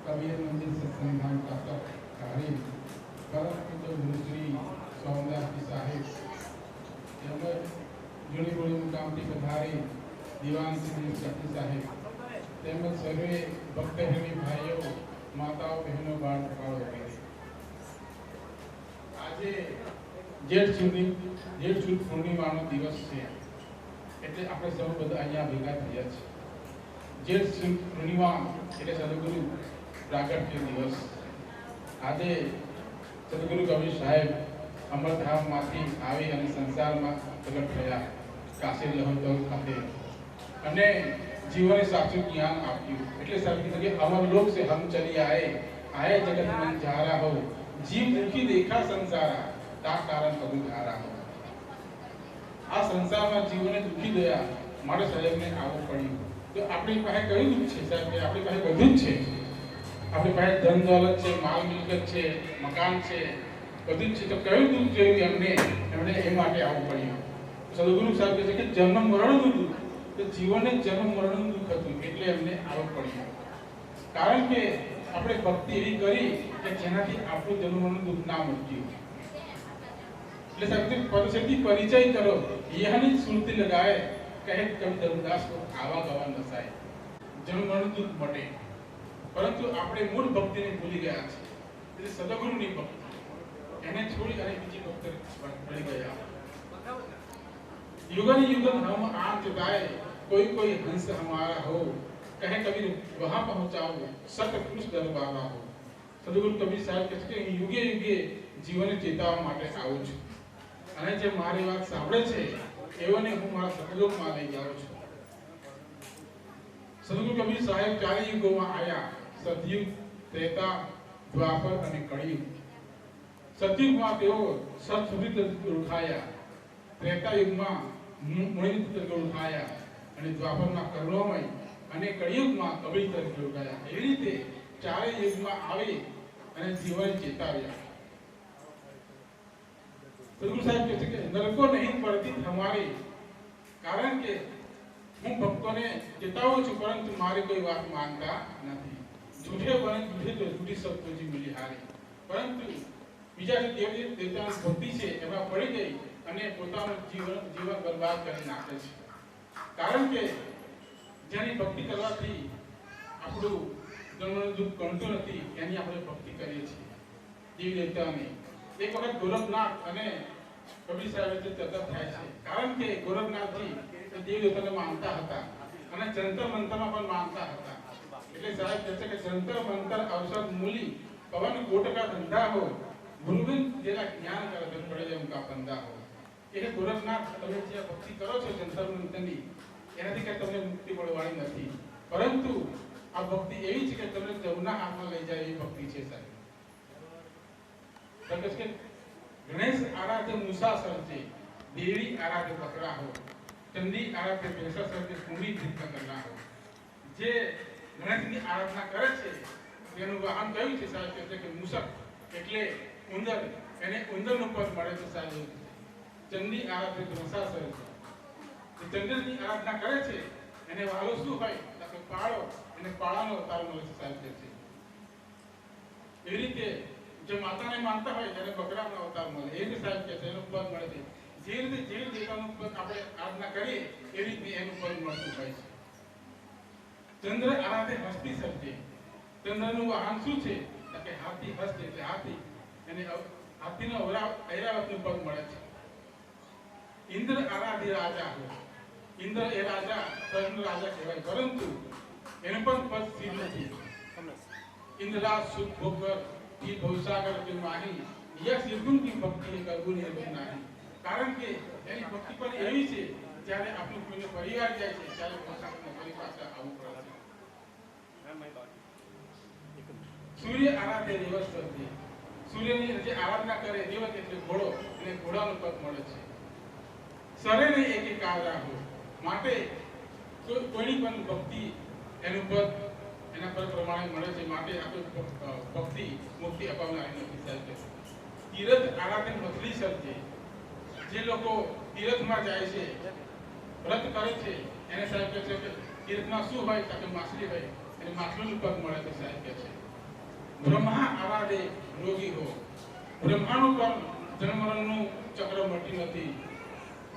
कबीर मंदिर सत्संग का कार्य परम पूज्य गुरुश्री सोमदास जी साहेब તેમજ જૂની બોલી મુકામથી પધારી દીવાન શ્રી શક્તિ સાહેબ તેમજ સર્વે ભક્તજની ભાઈઓ માતાઓ બહેનો બાળ ભગાઓ વગેરે આજે જેઠ સુદ પૂર્ણિમાનો દિવસ છે એટલે આપણે સૌ બધા અહીંયા ભેગા થયા છે। જેઠ સુદ પૂર્ણિમા એટલે સદગુરુ પ્રાગટ્ય દિવસ। આજે સદગુરુ કબીર સાહેબ અમરધામમાંથી આવી અને સંસારમાં પ્રગટ થયા કાશી લહોતર ખાતે અને જીવને સાચું જ્ઞાન આપ્યું। એટલે સાહેબ કીધું કે અમર લોક સે હમ ચલી આए जगत में जारा हो जीव दुखी देखा संसारा ता कारण कबू धारा हो। આ સંસારમાં જીવને દુખી દયા માટે સાહેબને આવવું પડ્યું। તો આપણી પાસે કયું દુઃખ છે સાહેબ? આપણી પાસે બધું જ છે। આપણી પાસે ધન દોલત છે, માલ મિલકત છે, મકાન છે, બધું જ છે। તો કયું દુઃખ જોયું એમણે એ માટે આવવું પડ્યું। સદગુરુ સાહેબ કહે છે કે જન્મ મરણનું દુઃખ, તો જીવનને જન્મ મરણનું દુઃખ હતું એટલે એમને આવવું પડ્યું। કારણ કે આપણે ભક્તિ એવી કરી કે જેનાથી આપણું જન્મ મરણનું દુઃખ ના મટ્યું। એટલે સાહેબ પરિસ્થિતિ પરિચય કરો યહની સુરતી લગાए કહે કવિ ધર્મદાસ को आवा गवा नसाए। જન્મ મરણનું દુઃખ મટે, પરંતુ આપણે મૂળ ભક્તિને ભૂલી ગયા છે। એટલે સદગુરુની ભક્તિ એને છોડી અને બીજી ભક્તિ ભળી ગયા। युगन युगन हम आंच गाए कोई कोई हंस हमारा हो कहे कबीर वहां पहुंचाओ सत पुरुष दरबारा हो। સદગુરુ કબીર સાહેબ કહે છે કે યુગે યુગે જીવનને ચેતવવા માટે આવું છું અને જે મારી વાત સાંભળે છે એઓને હું મારા સતલોકમાં લઈ જાઉં છું। સદગુરુ કબીર સાહેબ ચારે યુગોમાં આવ્યા, સતયુગ, ત્રેતા, દ્વાપર અને કળિયુગ। સતયુગમાં તેઓ સત સુધી ઓળખાયા, ત્રેતા યુગમાં મુનિ તરીકે ઓળખાયા અને દ્વાપરમાં કરુણામય અને કળિયુગમાં કબીર તરીકે ઓળખાયા। એવી રીતે ચારે યુગમાં આવી અને જીવન ચેતાવ્યા। સદગુરુ સાહેબ કહે છે કે નરકો નહીં પડતી હમારી, કારણ કે હું ભક્તોને ચેતાવું છું પરંતુ મારી કોઈ વાત માનતા નથી। જૂઠે બને જૂઠે તો જૂઠી સત્યજી મિલી હારી, પરંતુ બીજા જે દેવી દેવતાની ભક્તિ છે એમાં પડી ગઈ અને પોતાનું જીવન બરબાદ કરી નાખે છે। કારણ કે જેની ભક્તિ કરવાથી આપણું જન્મનું દુઃખ ગણતું નથી એની આપણે ભક્તિ કરીએ છીએ દેવી દેવતાની। એક વખત ગોરખનાથ અને કબીર સાહેબ ચર્ચા થાય છે, કારણ કે ગોરખનાથજી દેવી દેવતાને માનતા હતા અને જંતર મંતરમાં પણ માનતા હતા। એટલે સાહેબ કહે છે કે જંતર મંતર ઔષધ મૂલી પવન કોટ કા ધંધા हो गुरुविन જેના જ્ઞાન કરે તો પડે જેમ કા બંધા हो। એટલે ગોરખનાથ તમે જે ભક્તિ કરો છો જંતર મંતરની એનાથી કે તમને મુક્તિ મળવાની નથી, પરંતુ આ ભક્તિ એવી છે કે તમને જમના હાથમાં લઈ જાય એવી ભક્તિ છે સાહેબ। કે ગણેશ આરાધે મૂસા સરજે, દેવી આરાધે બકરા हो, ચંડી આરાધે ભેંસા સરજે, કુંડી ધીક કરના हो। જે ગણેશની આરાધના કરે છે તેનું વાહન કયું છે સાહેબ? એટલે કે મૂસક એટલે ઉંદર, એને ઉંદરનું પદ મળે છે સાહેબ। ચંડી આરાધે ભેંસા સરજે, ચંદ્રની આરાધના કરે છે એને વાલો શું હોય તો પાળો, એને પાળાનો અવતાર મળે છે સાહેબ છે। એવી રીતે જો માતાને માનતા હોય ત્યારે બકરાનો અવતાર મળે, એ રીતે સાહેબ કે એનું પદ મળે છે। જે રીતે જે દેવતાનું પદ આપણે આરાધના કરીએ એવી રીતે એનું પદ મળતું હોય છે। ચંદ્ર આરાધે હસ્તી સર્જે, ચંદ્રનું વાહન શું છે કે હાથી, હસ્ત એટલે હાથી, એને હાથીનો ઐરાવતનું પદ મળે છે। ઇન્દ્ર આરાધે રાજા हो, ઇન્દ્ર એ રાજા, સ્વર્ગનો રાજા કહેવાય, પરંતુ એનું પણ પદ સ્થિર નથી। इंद्रराज सुख भोकर की भवसागर के माही यह सिद्धुं की भक्ति करવું નિર્ભર નહીં। કારણ કે એની ભક્તિ પણ એવી છે જ્યારે આપણું કોઈનો પરિવાર જાય છે ત્યારે પોતાને ફરી પાછા આવવું પડે છે। સૂર્ય આરાધે રેવત સર્જે, સૂર્યની જે આરાધના કરે રેવત એટલે ઘોડો, અને ઘોડાનું પદ મળે છે। સરે ને એક કારા हो, માટે કોઈની પણ ભક્તિ એનું પદ એના પર પ્રમાણે મળે છે, માટે આપણે ભક્તિ મુક્તિ અપાવનારી નથી સાહેબ। તીર્થ આરાધે મછલી સર્જે, જે લોકો તીર્થમાં જાય છે, વ્રત કરે છે એને સાહેબ કહે છે કે તીર્થમાં શું હોય તો માછલી હોય, એને માછલીનું પદ મળે છે સાહેબ કહે છે। બ્રહ્મા આરાધે રોગી હો. બ્રહ્માનું પણ જન્મરણનું ચક્ર મળતી નથી.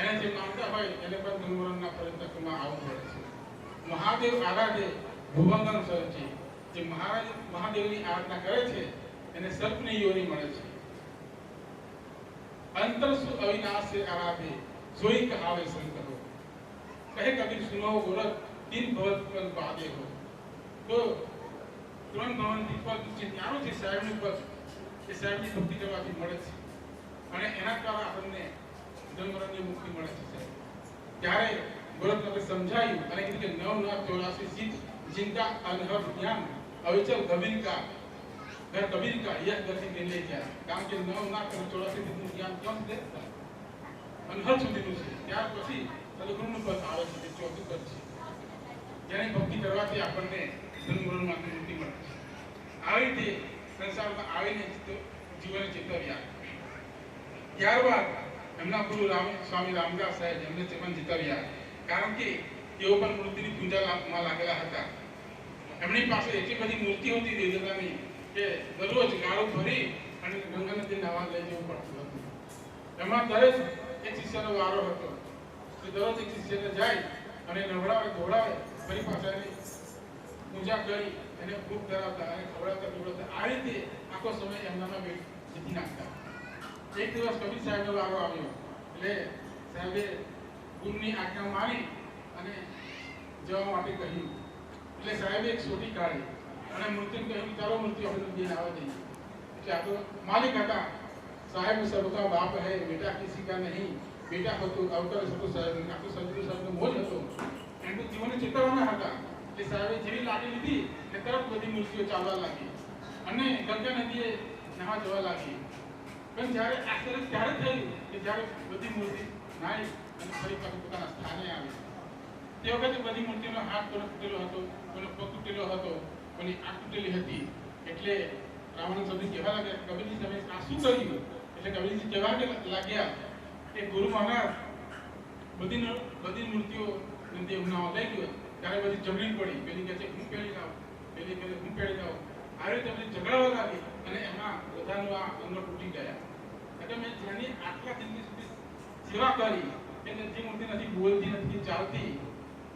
એને જે માનતા હોય એને પણ જન્મરણના પરિચક્રમાં આવવું પડે છે. મહાદેવ આરાધે ભુવંગન સર્જે. જે મહાદેવની આરાધના કરે છે એને સર્પની યોની મળે છે. અંતર સુ અવિનાશ આરાધે સોઈ કહાવે સંતો. કહે કબીર સુનો ગોરખ તીન ભવત પર બાદે હો. તો ત્રણ ભવનથી પદ જે ન્યારો છે સાહેબનું પદ એ સાહેબની ભક્તિ કરવાથી મળે છે અને એના દ્વારા આપણને જન્મરણની મુક્તિ મળે છે. ત્યારે ગોરખનાથે સમજાયું અને કીધું કે 9,84 સિદ્ધ जिनका अनहद ज्ञान अविचल कबीर का घर कबीर का यह गति के ले गया. કારણ કે 9,84 સિદ્ધનું જ્ઞાન ક્યાં સુધી અનહદ સુધીનું છે. ત્યાર પછી સદગુરુનું પદ આવે છે, તે ચોથું પદ છે. જેની ભક્તિ કરવાથી આપણને જન્મરણમાંથી મુક્તિ મળે છે. આવી રીતે સંસારમાં આવીને જીવન ચેતવ્યા. ત્યારબાદ એમના ગુરુ સ્વામી રામદાસ સાહેબ એમને જીવન જીતવ્યા. કારણ કે તેઓ પણ મૂર્તિની પૂજામાં લાગેલા હતા. એમની પાસે એટલી બધી મૂર્તિઓ હતી દેવતાની કે દરરોજ ગાળો ભરી અને ગંગા નદી નાવા લઈ જવું પડતું હતું. એમાં દરેક એક શિષ્યનો વારો હતો કે દરરોજ એક શિષ્યને જાય અને નવડાવે ધોડાવે ફરી પાછા એની પૂજા કરી એને ભૂખ ધરાવતા અને ખવડાવતા પીવડાવતા આ રીતે આખો સમય એમનામાં જીતી નાખતા. એક દિવસ કબીર સાહેબનો વારો આવ્યો એટલે સાહેબે ગુરુની આજ્ઞા માની અને જવા માટે કહ્યું. એટલે સાહેબે એક સોટી કાઢી અને મૂર્તિને કહ્યું ચાલો મૂર્તિ આપણે બેન આવવા દઈએ. એટલે આ તો માલિક હતા. સાહેબ સબકા બાપ હૈ બેટા કિસી કા નહીં. બેટા હતો અવતર હતો સાહેબ આખો સદગુરુ સાહેબનો મોજ હતો. એમનું જીવન ચેતવવાના હતા. એટલે સાહેબે જેવી લાગી લીધી ને તરત બધી મૂર્તિઓ ચાલવા લાગી અને ગંગા નદીએ નહાવા જવા લાગી. પણ જ્યારે આશ્ચર્ય ત્યારે થયું કે જ્યારે બધી મૂર્તિ નાઈ અને ફરી પાછું પોતાના સ્થાને આવી. તે વખતે બધી મૂર્તિઓનો હાથ તૂટેલો હતો, કોઈનો પગ તૂટેલો હતો, કોઈની આંખ તૂટેલી હતી. એટલે રાવણ સભી કહેવા લાગ્યા કબીરજી તમે આ શું કર્યું? એટલે કબીરજી કહેવા લાગ્યા કે ગુરુ મહારાજ બધી મૂર્તિઓ નદી ઉનાવા લઈ ગયો ત્યારે બધી જમણી પડી. પેલી કહે છે હું પેલી લાવ, પેલી કહે હું પેલી લાવ. આ રીતે બધી ઝઘડાવા લાગી અને એમાં બધાનું આ અંગ તૂટી ગયા. એટલે મેં જેની આટલા જિંદગી સુધી સેવા કરી કે જે મૂર્તિ નથી બોલતી નથી ચાલતી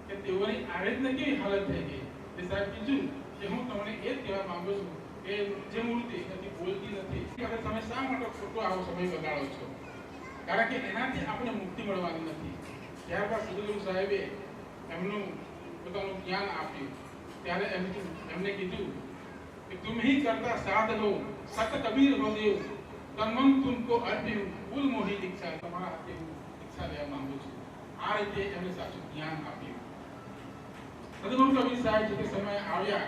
કે તેઓની આવી રીતના કેવી હાલત થઈ ગઈ. તે સાહેબ કીધું કે હું તમને એ જ કહેવા માંગુ છું કે જે મૂર્તિ નથી બોલતી નથી ત્યારે તમે શા માટે ખોટો આવો સમય બગાડો છો? કારણ કે એનાથી આપણે મુક્તિ મળવાની નથી. ત્યારબાદ સદગુરુ સાહેબે એમનું પોતાનું જ્ઞાન આપ્યું. ત્યારે એમને કીધું કે તુમ હી કરતા સાધનો સત કબીર હો દેવ તન્મન તુમકો અર્પ્યું કુલ મોહી દીક્ષા. તમારા હાથે હું દીક્ષા લેવા માંગુ છું. આ રીતે એમને સાચું જ્ઞાન આપ્યું. સદગુરુ કબીર સાહેબ જે સમયે આવ્યા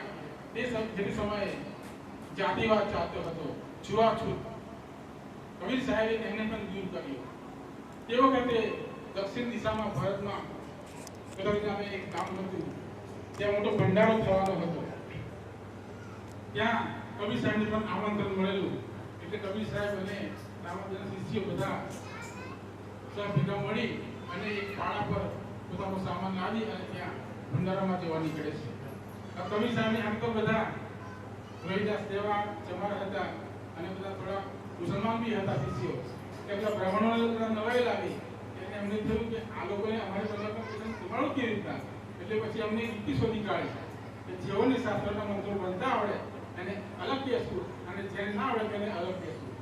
તે જે સમયે જાતિવાદ ચાલતો હતો, છૂઆછૂત. કબીર સાહેબે એને પણ દૂર કર્યો. તે વખતે દક્ષિણ દિશામાં ભારતમાં કદમ નામે એક ગામ હતું. ત્યાં મોટો ભંડારો થવાનો હતો. ત્યાં કબીર સાહેબને પણ આમંત્રણ મળેલું. એટલે કબીર સાહેબ અને રામાદાસના શિષ્યો બધા ભેગા મળી અને એક પાડા પર પોતાનો સામાન લાવી અને ત્યાં ભંડારામાં જવા નીકળે છે. કબીર સાહેબને આમ તો બધા રોહિદાસ દેવા ચમાર હતા અને બધા થોડા મુસલમાન બી હતા શિષ્યો. એટલે બધા બ્રાહ્મણોને નવાઈ લાવી એટલે એમને થયું કે આ લોકોને અમારી બધા તમારું કેવી રીતના. એટલે પછી અમને યુક્તિ શોધી કાઢી કે જેઓને શાસ્ત્રના મંત્રો બનતા આવડે એને અલગ કહેશું અને જેને ના આવડે તેને અલગ કહેશું.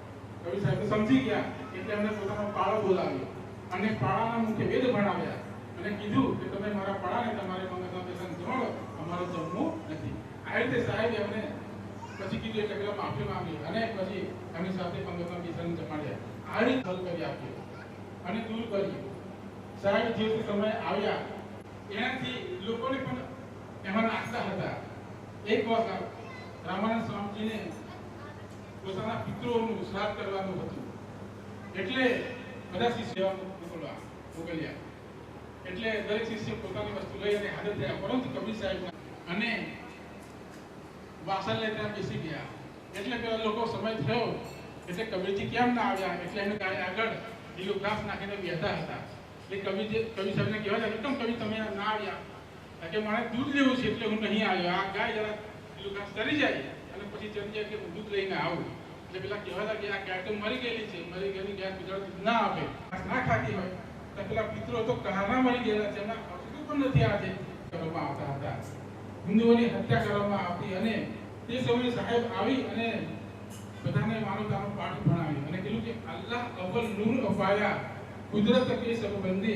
કવિ સાહેબ સમજી ગયા એટલે એમને પોતાનો પાળો બોલાવ્યો અને પાળાના મુખ્ય વેદ ભણાવ્યા અને કીધું કે તમે મારા પાળાને તમારે મંગળના દર્શન જમાડો, અમારો જમવું નથી. આ રીતે સાહેબ એમને પછી કીધું એટલે પેલા માફી માંગી અને પછી એમની સાથે મંગળના દર્શન જમાડ્યા. આ રીતે હલ કરી આપ્યો અને દૂર કર્યું. સાહેબ જે સમય આવ્યા એનાથી લોકોને પણ એમાં નાખતા હતા. એક વખત રામાનંદ સ્વામીજીને પોતાના પિતૃઓનું શ્રાદ્ધ કરવાનું હતું. એટલે બધા શિષ્યો મોકલ્યા. એટલે દરેક શિષ્ય પોતાની વસ્તુ લઈ અને હાજર થયા. પરંતુ કબીર સાહેબ અને વાસણ લઈ ત્યાં બેસી ગયા. એટલે પેલા લોકો સમય થયો એટલે કબીરજી કેમ ના આવ્યા એટલે એને આગળ લીલું ઘાસ નાખીને બેઠા હતા. એટલે કબીર સાહેબને કહેવા કેમ કવિ તમે ના આવ્યા? કે મારે દૂધ લેવું છે એટલે હું નહીં આવ્યો. આ ગાય જરા લીલું ઘાસ કરી જાય અને પછી ચંદ્ર કે દૂધ લઈને આવું એટલે પેલા કહેવાતા કે આ ગાય તો મરી ગયેલી છે, મરી ગયેલી ગાય બીજા ના આપે, ના ખાતી હોય તો પેલા પિતરો તો કહાના મરી ગયેલા છે, એમના હજુ પણ નથી આજે કરવામાં આવતા હતા. હિન્દુઓની હત્યા કરવામાં આવતી અને તે સમયે સાહેબ આવી અને બધાને માનવતાનો પાઠ ભણાવ્યો અને કીધું કે અલ્લાહ અવ્વલ નૂર અફાયા કુદરત કે સબ બંદે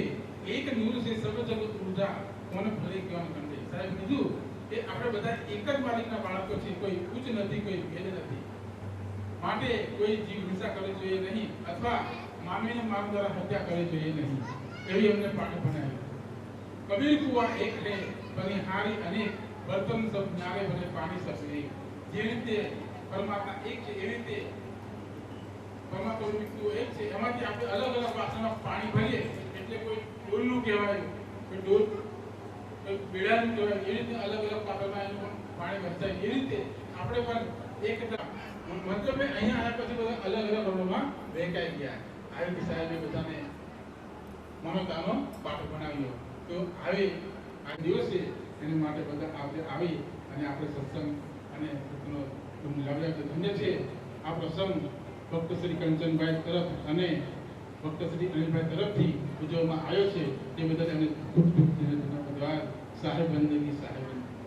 એક નૂર સે સબ જગત ઉર્જા કોને ભલે ક્યાં કંડે. સાહેબ કીધું કે આપણે બધા એક જ માલિકના બાળકો છે, કોઈ ઉચ્ચ નથી, કોઈ ભેદ નથી. માટે કોઈ જીવ હિંસા કરવી જોઈએ નહીં અથવા માનવીને માનવ દ્વારા હત્યા કરવી જોઈએ નહીં, એવી અમને પાઠ ભણાવ્યું. કબીર કુવા એક હે બનિહારી અનેક બર્તન સબ ન્યારે બને પાણી સબ એક. જે રીતે પરમાત્મા એક છે એવી રીતે પરમાત્મા વ્યક્તિઓ એક છે, એમાંથી આપણે અલગ અલગ વાસણમાં પાણી ભરીએ એટલે કોઈ ડોલનું કહેવાય, કોઈ ડોલ કોઈ બેડાનું કહેવાય, એ રીતે અલગ અલગ પાત્રમાં એનું પાણી વહેંચાય. એ રીતે આપણે પણ એક મતલબ અહીંયા આવ્યા પછી બધા અલગ અલગ રંગોમાં વહેંચાઈ ગયા. આવી રીતે સાહેબે બધાને માનવતાનો પાઠ ભણાવ્યો. તો આવી આ દિવસે એની માટે બધા આવી અને આપણે સત્સંગ અને લાવ્યા તો ધન્ય છે. આ પ્રસંગ ભક્ત શ્રી કંચનભાઈ તરફ અને ભક્ત શ્રી અનિલભાઈ તરફથી ઉજવવામાં આવ્યો છે. તે બદલ એમને ખૂબ ખૂબ ધન્યવાદ. સાહેબ બંદગી સાહેબ બંદગી.